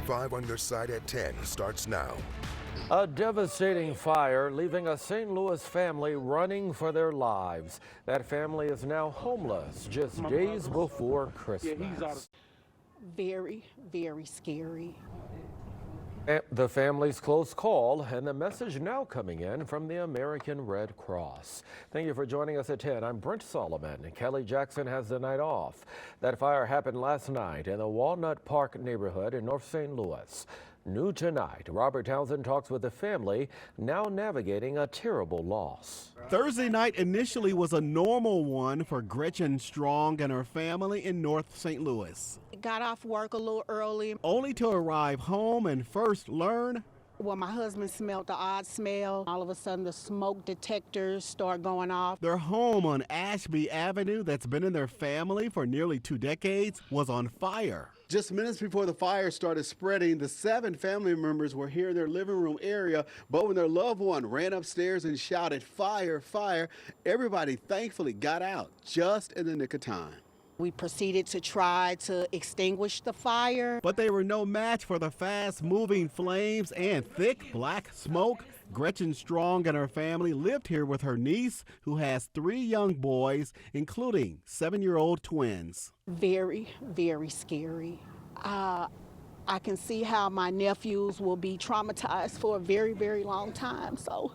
5 on your side at 10 starts now. A devastating fire leaving a St. Louis family running for their lives. That family is now homeless just days before Christmas. Very, very scary. The family's close call, and the message now coming in from the American Red Cross. Thank you for joining us at 10. I'm Brent Solomon. Kelly Jackson has the night off. That fire happened last night in the Walnut Park neighborhood in North St. Louis. New tonight, Robert Townsend talks with the family now navigating a terrible loss. Thursday night initially was a normal one for Gretchen Strong and her family in North St. Louis. Got off work a little early. Only to arrive home and first learn. Well, my husband smelled the odd smell. All of a sudden, the smoke detectors start going off. Their home on Ashby Avenue that's been in their family for nearly 2 decades was on fire. Just minutes before the fire started spreading, the 7 family members were here in their living room area, but when their loved one ran upstairs and shouted, "Fire, fire," everybody thankfully got out just in the nick of time. We proceeded to try to extinguish the fire. But they were no match for the fast-moving flames and thick black smoke. Gretchen Strong and her family lived here with her niece, who has 3 young boys, including 7-year-old twins. Very, very scary. I can see how my nephews will be traumatized for a very, very long time. So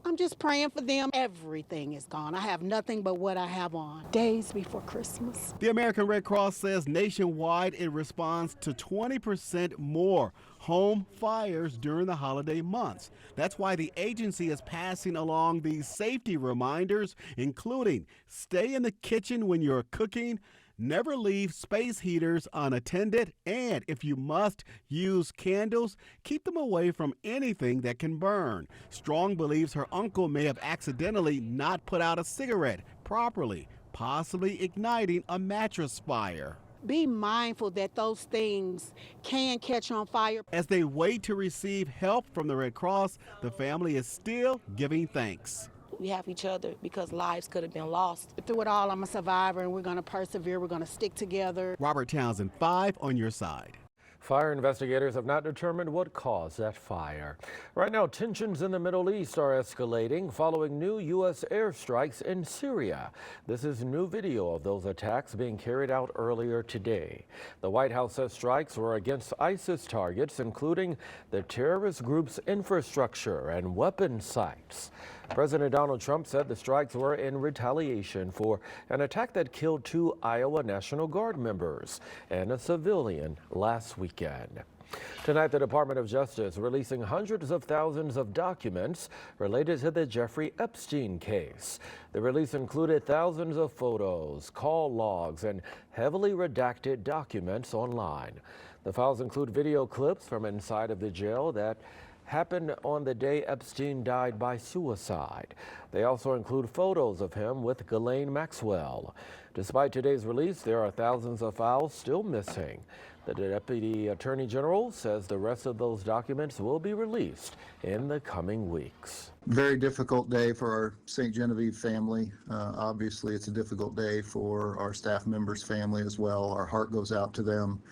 I'm just praying for them. Everything is gone. I have nothing but what I have on. Days before Christmas. The American Red Cross says nationwide it responds to 20% more home fires during the holiday months. That's why the agency is passing along these safety reminders, including stay in the kitchen when you're cooking, never leave space heaters unattended, and if you must use candles, keep them away from anything that can burn. Strong believes her uncle may have accidentally not put out a cigarette properly, possibly igniting a mattress fire. Be mindful that those things can catch on fire. As they wait to receive help from the Red Cross, the family is still giving thanks. We have each other because lives could have been lost. Through it all, I'm a survivor, and we're going to persevere. We're going to stick together. Robert Townsend, 5 on your side. Fire investigators have not determined what caused that fire. Right now, tensions in the Middle East are escalating following new U.S. airstrikes in Syria. This is new video of those attacks being carried out earlier today. The White House says strikes were against ISIS targets, including the terrorist group's infrastructure and weapon sites. President Donald Trump said the strikes were in retaliation for an attack that killed 2 Iowa National Guard members and a civilian last weekend. Tonight, the Department of Justice releasing hundreds of thousands of documents related to the Jeffrey Epstein case. The release included thousands of photos, call logs, and heavily redacted documents online. The files include video clips from inside of the jail that happened on the day Epstein died by suicide. They also include photos of him with Ghislaine Maxwell. Despite today's release, there are thousands of files still missing. The Deputy Attorney General says the rest of those documents will be released in the coming weeks. Very difficult day for our St. Genevieve family. Obviously, it's a difficult day for our staff members' family as well. Our heart goes out to them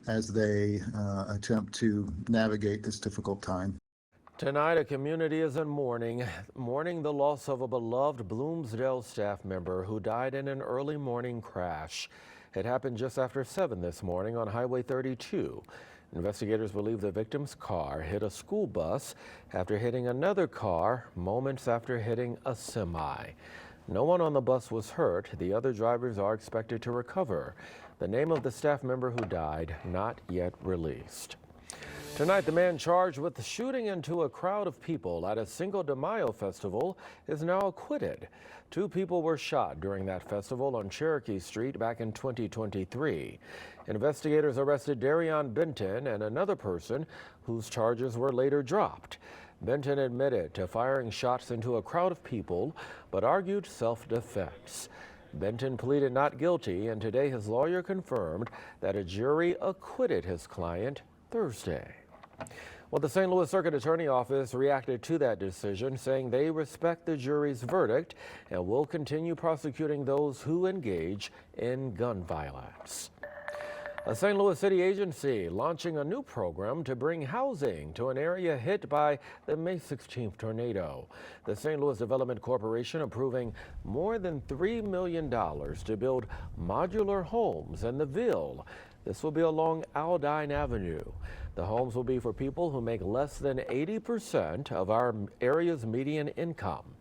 as they attempt to navigate this difficult time. Tonight, a community is in mourning the loss of a beloved Bloomsdale staff member who died in an early morning crash. It happened just after 7 this morning on Highway 32. Investigators believe the victim's car hit a school bus after hitting another car moments after hitting a semi. No one on the bus was hurt. The other drivers are expected to recover. The name of the staff member who died not yet released. Tonight, the man charged with shooting into a crowd of people at a Cinco de Mayo festival is now acquitted. 2 people were shot during that festival on Cherokee Street back in 2023. Investigators arrested Darion Benton and another person whose charges were later dropped. Benton admitted to firing shots into a crowd of people, but argued self-defense. Benton pleaded not guilty, and today his lawyer confirmed that a jury acquitted his client Thursday. Well, the St. Louis Circuit Attorney Office reacted to that decision, saying they respect the jury's verdict and will continue prosecuting those who engage in gun violence. A St. Louis City agency launching a new program to bring housing to an area hit by the May 16th tornado. The St. Louis Development Corporation approving more than $3 million to build modular homes in the Ville. This will be along Aldine Avenue. The homes will be for people who make less than 80% of our area's median income.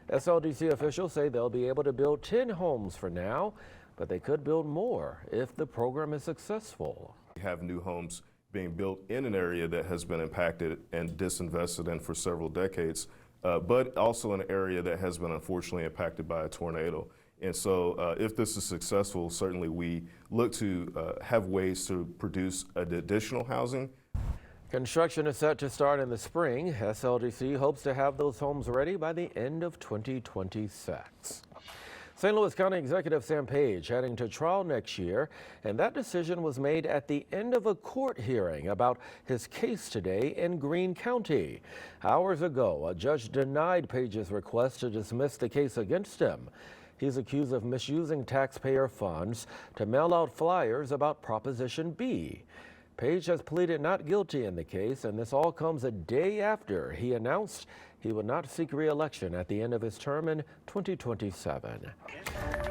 SLDC officials say they'll be able to build 10 homes for now, but they could build more if the program is successful. We have new homes being built in an area that has been impacted and disinvested in for several decades, but also an area that has been unfortunately impacted by a tornado. And so if this is successful, certainly we look to have ways to produce additional housing. Construction is set to start in the spring. SLDC hopes to have those homes ready by the end of 2026. St. Louis County Executive Sam Page heading to trial next year, and that decision was made at the end of a court hearing about his case today in Greene County. Hours ago, a judge denied Page's request to dismiss the case against him. He's accused of misusing taxpayer funds to mail out flyers about Proposition B. Page has pleaded not guilty in the case, and this all comes a day after he announced he would not seek re-election at the end of his term in 2027.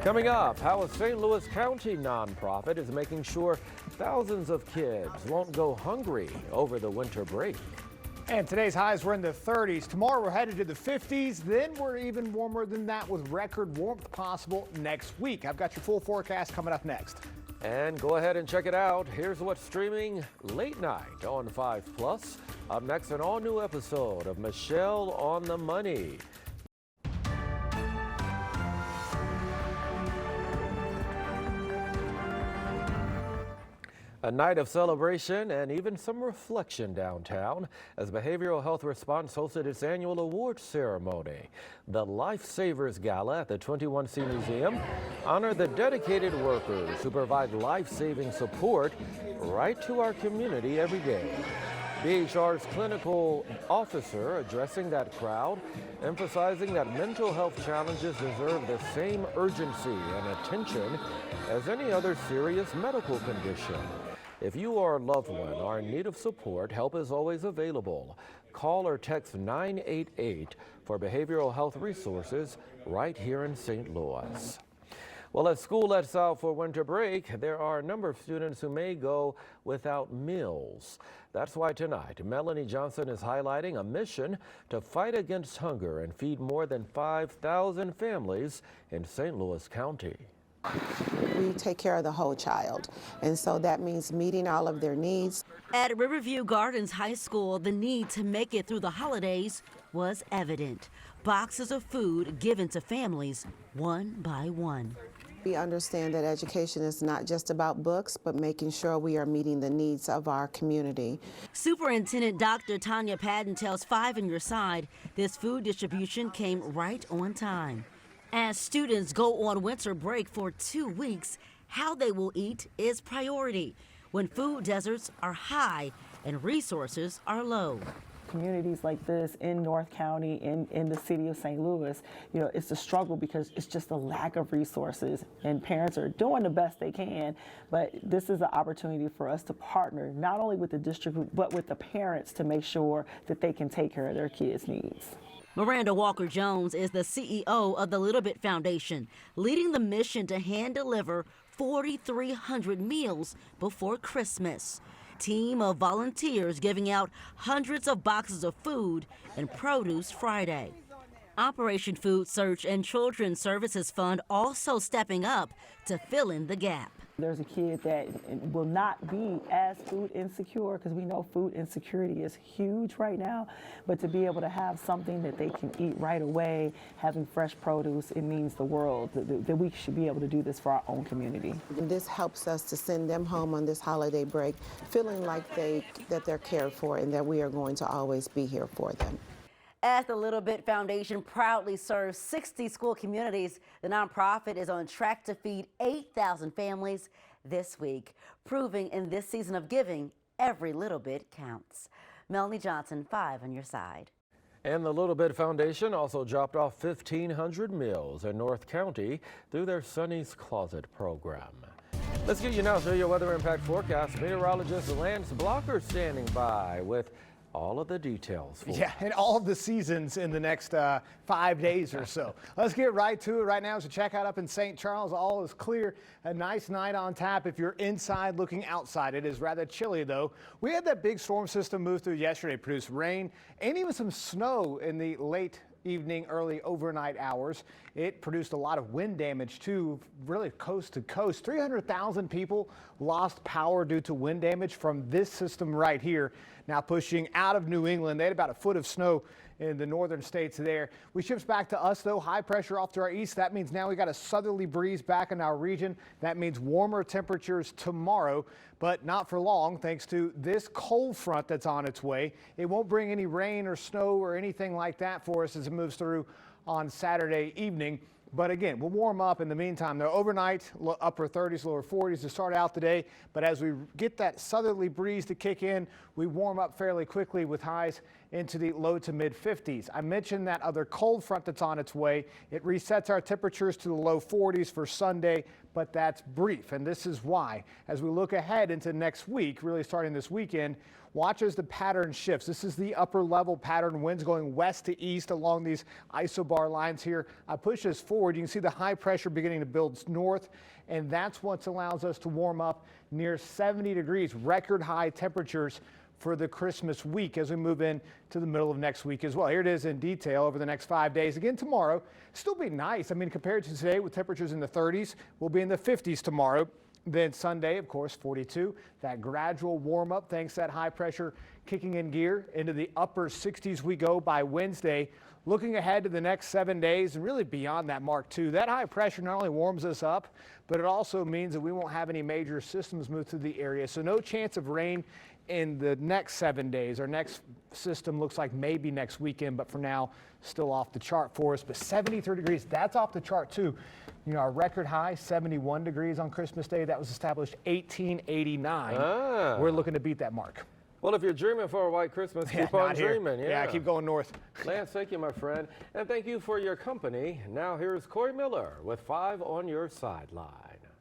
Coming up, how a St. Louis County nonprofit is making sure thousands of kids won't go hungry over the winter break. And today's highs were in the 30s. Tomorrow we're headed to the 50s. Then we're even warmer than that with record warmth possible next week. I've got your full forecast coming up next. And go ahead and check it out. Here's what's streaming late night on 5+. Up next, an all-new episode of Michelle on the Money. A night of celebration and even some reflection downtown as Behavioral Health Response hosted its annual awards ceremony. The Lifesavers Gala at the 21C Museum honored the dedicated workers who provide life-saving support right to our community every day. BHR's clinical officer addressing that crowd, emphasizing that mental health challenges deserve the same urgency and attention as any other serious medical condition. If you or a loved one are in need of support, help is always available. Call or text 988 for behavioral health resources right here in St. Louis. Well, as school lets out for winter break, there are a number of students who may go without meals. That's why tonight, Melanie Johnson is highlighting a mission to fight against hunger and feed more than 5,000 families in St. Louis County. We take care of the whole child, and so that means meeting all of their needs. At Riverview Gardens High School, the need to make it through the holidays was evident. Boxes of food given to families one by one. We understand that education is not just about books, but making sure we are meeting the needs of our community. Superintendent Dr. Tanya Padden tells 5 on Your Side this food distribution came right on time. As students go on winter break for 2 weeks, how they will eat is priority when food deserts are high and resources are low. Communities like this in North County, in the city of St. Louis, you know, it's a struggle because it's just a lack of resources, and parents are doing the best they can, but this is an opportunity for us to partner not only with the district but with the parents to make sure that they can take care of their kids' needs. Miranda Walker-Jones is the CEO of the Little Bit Foundation, leading the mission to hand deliver 4,300 meals before Christmas. Team of volunteers giving out hundreds of boxes of food and produce Friday. Operation Food Search and Children's Services Fund also stepping up to fill in the gap. There's a kid that will not be as food insecure because we know food insecurity is huge right now, but to be able to have something that they can eat right away, having fresh produce, it means the world that we should be able to do this for our own community. This helps us to send them home on this holiday break feeling like that they're cared for and that we are going to always be here for them. As the Little Bit Foundation proudly serves 60 school communities, the nonprofit is on track to feed 8,000 families this week, proving in this season of giving, every little bit counts. Melanie Johnson, 5 on Your Side. And the Little Bit Foundation also dropped off 1,500 meals in North County through their Sonny's Closet program. Let's get you now to your weather impact forecast. Meteorologist Lance Blocker standing by with all of the details. Yeah, and all of the seasons in the next 5 days or so. Let's get right to it right now. So check out up in St. Charles. All is clear. A nice night on tap if you're inside looking outside. It is rather chilly, though. We had that big storm system move through yesterday, produce rain and even some snow in the late evening, early overnight hours. It produced a lot of wind damage too, really coast to coast. 300,000 people lost power due to wind damage from this system right here. Now pushing out of New England. They had about a foot of snow in the northern states there. We shift back to us though, high pressure off to our east. That means now we got a southerly breeze back in our region. That means warmer temperatures tomorrow, but not for long thanks to this cold front that's on its way. It won't bring any rain or snow or anything like that for us as it moves through on Saturday evening. But again, we'll warm up in the meantime. Though overnight, upper 30s, lower 40s to start out the day. But as we get that southerly breeze to kick in, we warm up fairly quickly with highs into the low to mid 50s. I mentioned that other cold front that's on its way. It resets our temperatures to the low 40s for Sunday, but that's brief. And this is why, as we look ahead into next week, really starting this weekend, watch as the pattern shifts. This is the upper level pattern, winds going west to east along these isobar lines here. I push this forward. You can see the high pressure beginning to build north, and that's what allows us to warm up near 70 degrees, record high temperatures for the Christmas week as we move in to the middle of next week as well. Here it is in detail over the next 5 days. Again, tomorrow, still be nice. I mean, compared to today with temperatures in the 30s, we'll be in the 50s tomorrow. Then Sunday, of course, 42. That gradual warm up, thanks to that high pressure kicking in gear into the upper 60s we go by Wednesday. Looking ahead to the next 7 days and really beyond that mark too. That high pressure not only warms us up, but it also means that we won't have any major systems move through the area. So no chance of rain in the next 7 days. Our next system looks like maybe next weekend, but for now, still off the chart for us. But 73 degrees, that's off the chart too. You know, our record high, 71 degrees on Christmas Day. That was established 1889. We're looking to beat that mark. Well, if you're dreaming for a white Christmas, keep on dreaming. Yeah, keep going north. Lance, thank you, my friend. And thank you for your company. Now here's Corey Miller with 5 on your sideline.